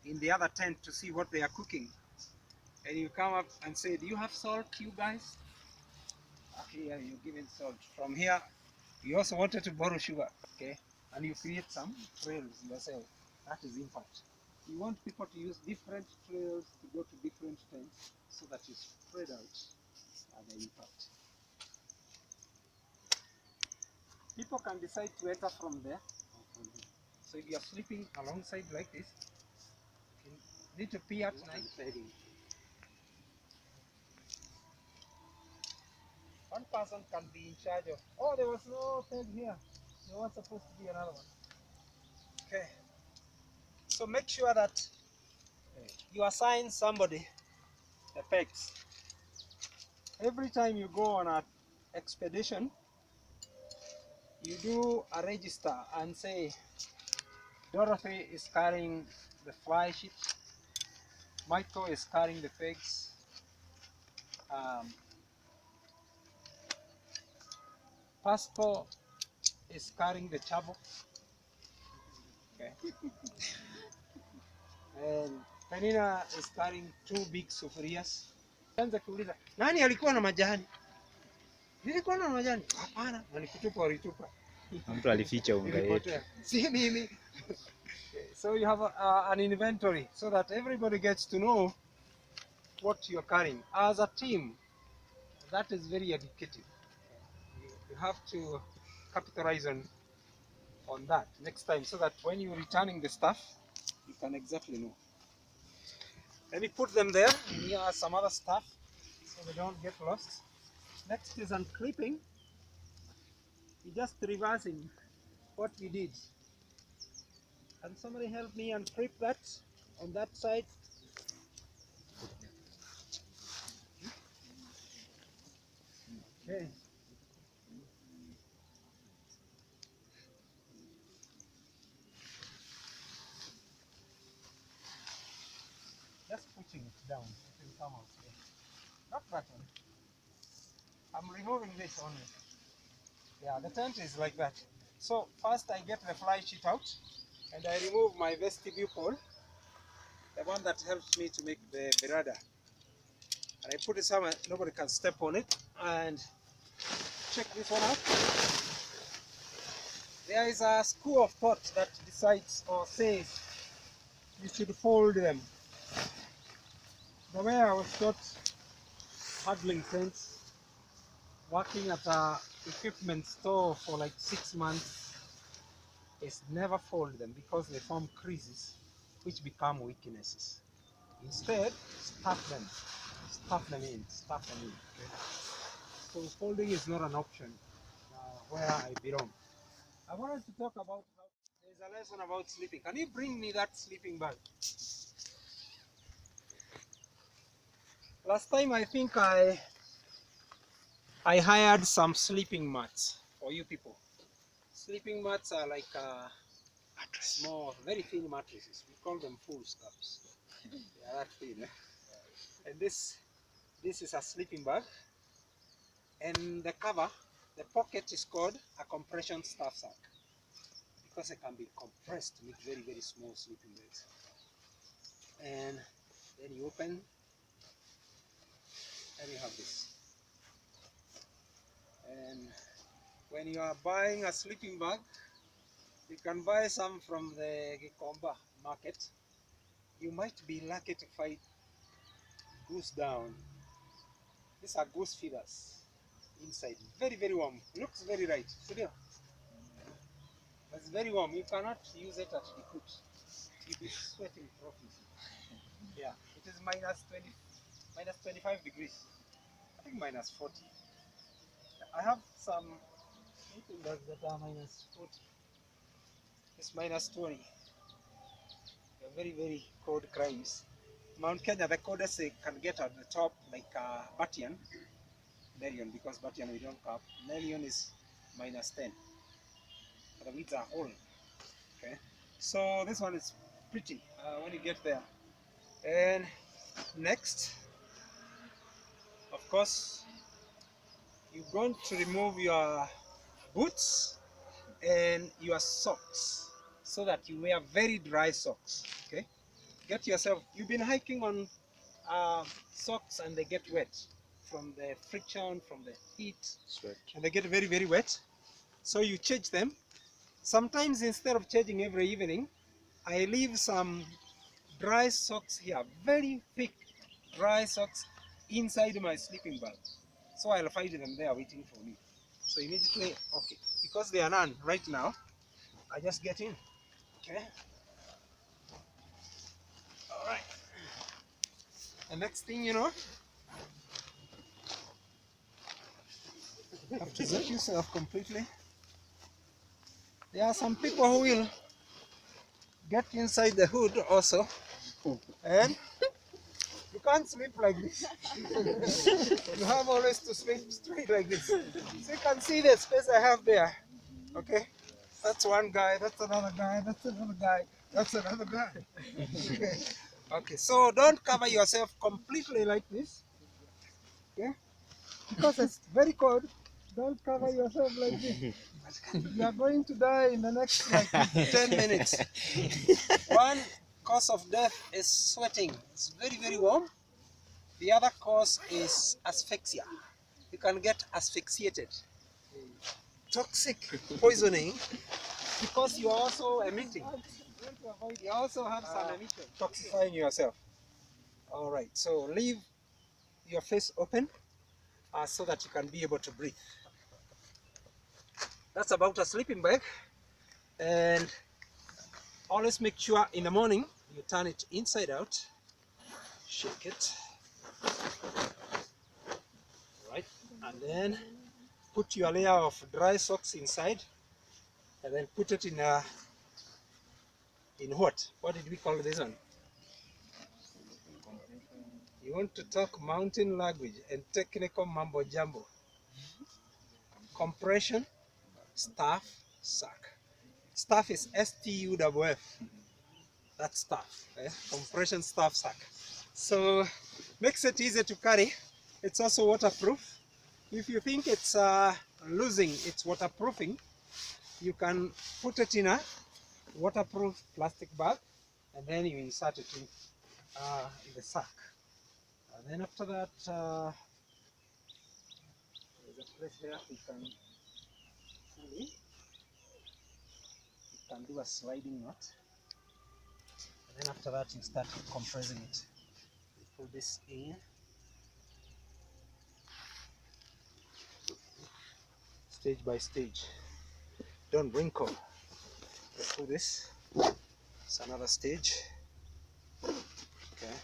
in the other tent to see what they are cooking. And you come up and say, do you have salt, you guys? Okay, yeah, you're giving salt. From here, you also wanted to borrow sugar, okay? And you create some trails yourself. That is impact. You want people to use different trails to go to different tents so that you spread out the impact. People can decide to enter from there or from here. So if you are sleeping alongside like this, you need to pee at night. One person can be in charge of, oh, there was no peg here. There was supposed to be another one. Okay. So make sure that you assign somebody the pegs. Every time you go on an expedition, you do a register and say, Dorothy is carrying the fly sheet, Michael is carrying the pegs, Pastor is carrying the chabo, okay. And Penina is carrying 2 big sufurias. Anza kuuliza, nani alikuwa na majani? Nilikuwa na majani? Hapana, nilikutupa walitupa. Mtu alificha unga yetu. Si mimi. So you have an inventory so that everybody gets to know what you're carrying. As a team, that is very educative. You have to capitalize on that next time so that when you're returning the stuff, you can exactly know. Let me put them there. Here are some other stuff so they don't get lost. Next is unclipping. We're just reversing what we did. Can somebody help me unclip that on that side? Okay. Just pushing it down, it will come out here. Not that one. I'm removing this only. Yeah, the tent is like that. So first I get the fly sheet out and I remove my vestibule pole, the one that helps me to make the berada. And I put it somewhere nobody can step on it, and check this one out. There is a school of thought that decides or says you should fold them. The way I was taught handling tents, working at a equipment store for like 6 months, is never fold them because they form creases which become weaknesses. Instead, stuff them in. Okay? So folding is not an option where I belong. I wanted to talk about how there's a lesson about sleeping. Can you bring me that sleeping bag? Last time I think I hired some sleeping mats for you people. Sleeping mats are like small, very thin mattresses. We call them foolscaps. They are that thin. Eh? And this is a sleeping bag. And the cover, the pocket is called a compression stuff sack because it can be compressed to make very, very small sleeping bags. And then you open and you have this. And when you are buying a sleeping bag, you can buy some from the Gikomba market. You might be lucky to find goose down. These are goose feathers inside. Very, very warm. Looks very right. But it's very warm. You cannot use it at the cook. You'll be sweating profusely. Yeah, it is minus 25 degrees. I think minus 40. I have some sleeping bags that are minus 40. It's minus 20. They're very, very cold crimes. Mount Kenya, the coldest they can get at the top, like Batian, Nelion, because Batian we don't have. Nelion is minus 10. The weeds are whole. Okay, so this one is pretty when you get there. And next, of course, you're going to remove your boots and your socks so that you wear very dry socks. Okay, Get yourself, you've been hiking on socks and they get wet from the friction, from the heat, Sweat. and they get very, very wet. So you change them. Sometimes instead of changing every evening, I leave some dry socks here, very thick dry socks inside my sleeping bag. So I'll find them there waiting for me. So immediately, okay, because they are none right now, I just get in. Okay. All right. The next thing you know, you have to zip yourself completely. There are some people who will get inside the hood also, and you can't sleep like this. You have always to sleep straight like this. So you can see the space I have there. Okay, that's one guy, that's another guy, that's another guy, that's another guy. Okay. Okay, so don't cover yourself completely like this. Okay, because it's very cold. Don't cover yourself like this. You are going to die in the next like 10 minutes. One cause of death is sweating. It's very, very warm. The other cause is asphyxia. You can get asphyxiated. Toxic poisoning because you are also emitting. You also have some emission. Toxifying yourself. All right, so leave your face open so that you can be able to breathe. That's about a sleeping bag. And always make sure in the morning you turn it inside out, shake it, right, and then put your layer of dry socks inside, and then put it in what? What did we call this one? You want to talk mountain language and technical mambo jumbo. Compression, staff, sack. Staff is S-T-U-F-F. That's staff. Compression staff sack. So makes it easy to carry. It's also waterproof. If you think it's losing its waterproofing, you can put it in a waterproof plastic bag and then you insert it in the sack. And then after that, there's a place here you can pull in. You can do a sliding knot. And then after that, you start compressing it. You pull this in. Stage by stage. Don't wrinkle. Let's do this. It's another stage. Okay.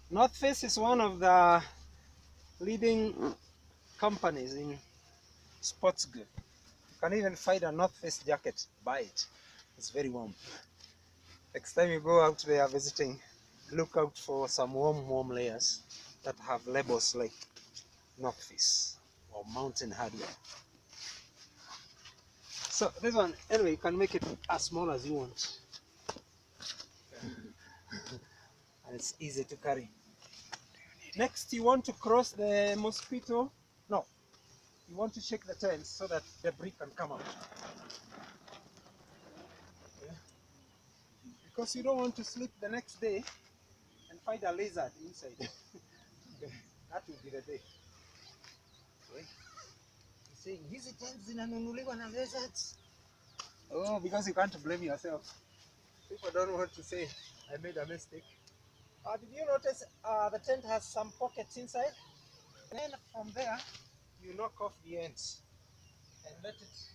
North Face is one of the leading companies in sports good. You can even find a North Face jacket. Buy it. It's very warm. Next time you go out there visiting, look out for some warm layers that have labels like North Face or Mountain Hardware. So this one, anyway, you can make it as small as you want. And it's easy to carry. Next, you want to cross the mosquito. No, you want to shake the tent so that debris can come out. Okay. Because you don't want to sleep the next day and find a lizard inside. Okay. That will be the day. Okay. You're saying, hizi tents zinanunuliwa na lizards. Oh, because you can't blame yourself. People don't want to say, I made a mistake. Did you notice the tent has some pockets inside? And then from there, you knock off the ends and let it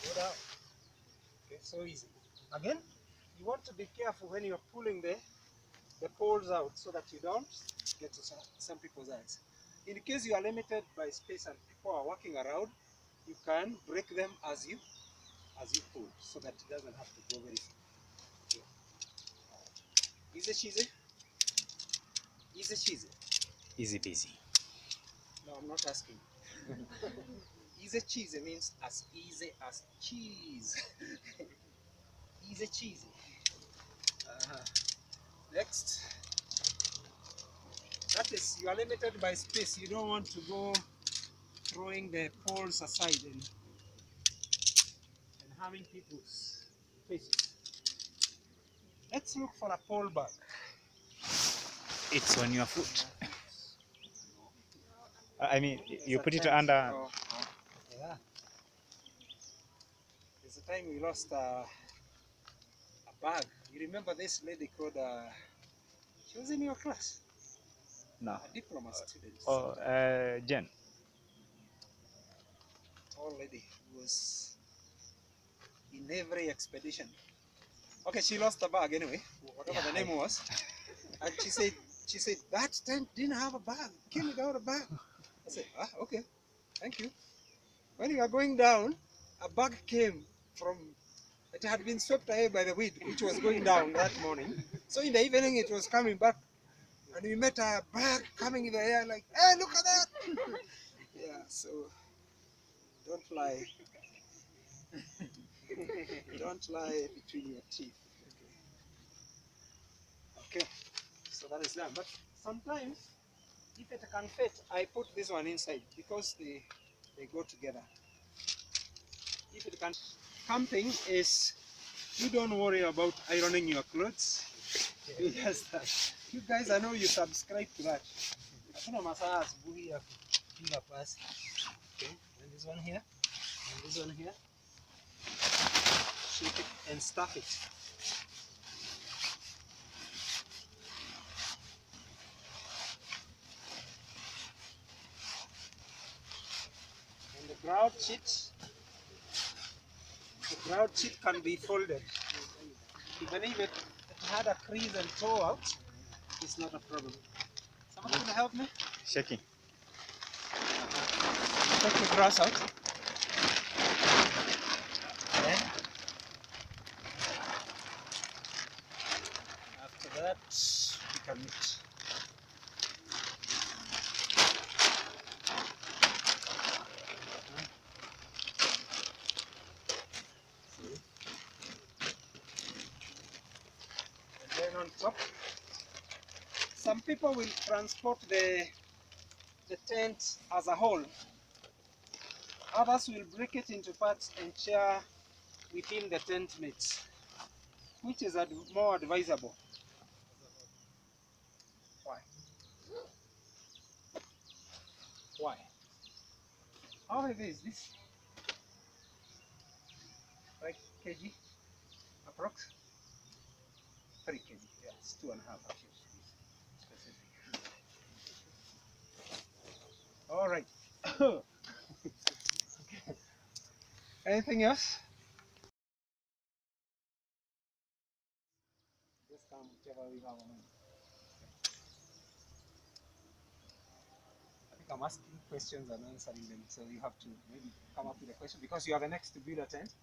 go down. Okay, so easy. Again, you want to be careful when you're pulling the poles out so that you don't get to some people's eyes. In case you are limited by space and people are walking around, you can break them as you pull so that it doesn't have to go very slow. Okay. Easy cheesy? Easy cheesy? Easy peasy. No, I'm not asking. Easy cheesy means as easy as cheese. Easy cheesy. Next. That is, you are limited by space. You don't want to go throwing the poles aside and harming people's faces. Let's look for a pole bag. It's on your foot. I mean, you It's a put it tent. under. Oh, yeah. There's a time we lost a bag. You remember this lady called, she was in your class, No. a diploma student. Oh, Jen. Tall lady who was in every expedition. Okay, she lost the bag anyway, whatever the name was. And she said, that tent didn't have a bag. Came without a bag. I said, okay, thank you. When you are going down, a bag came from, it had been swept away by the wind, which was going down that morning. So in the evening, it was coming back. And we met a bag coming in the air like, hey, look at that. Yeah, so don't lie. Don't lie between your teeth. Okay, so that is done. But sometimes, if it can fit, I put this one inside because they go together. If it can, camping is, you don't worry about ironing your clothes. You just, you guys, I know you subscribe to that. Hakuna masaa asubuhi ya kupiga pasi. Okay, and this one here, and this one here. Shake it and stuff it. And the grout sheet can be folded. Even if it had a crease and tore out, it's not a problem. Someone can help me? Shaking. Take the grass out. Then, after that, we can mix. And then on top, some people will transport the tent as a whole. Others will break it into parts and share within the tent mates, which is more advisable. Why? Why? How heavy is this? 5 kg? Approx? 3 kg. Yeah, it's 2.5 actually. Specific. All right. Anything else? Just come whichever we have on. I think I'm asking questions and answering them, so you have to maybe come up with a question because you are the next to build a tent.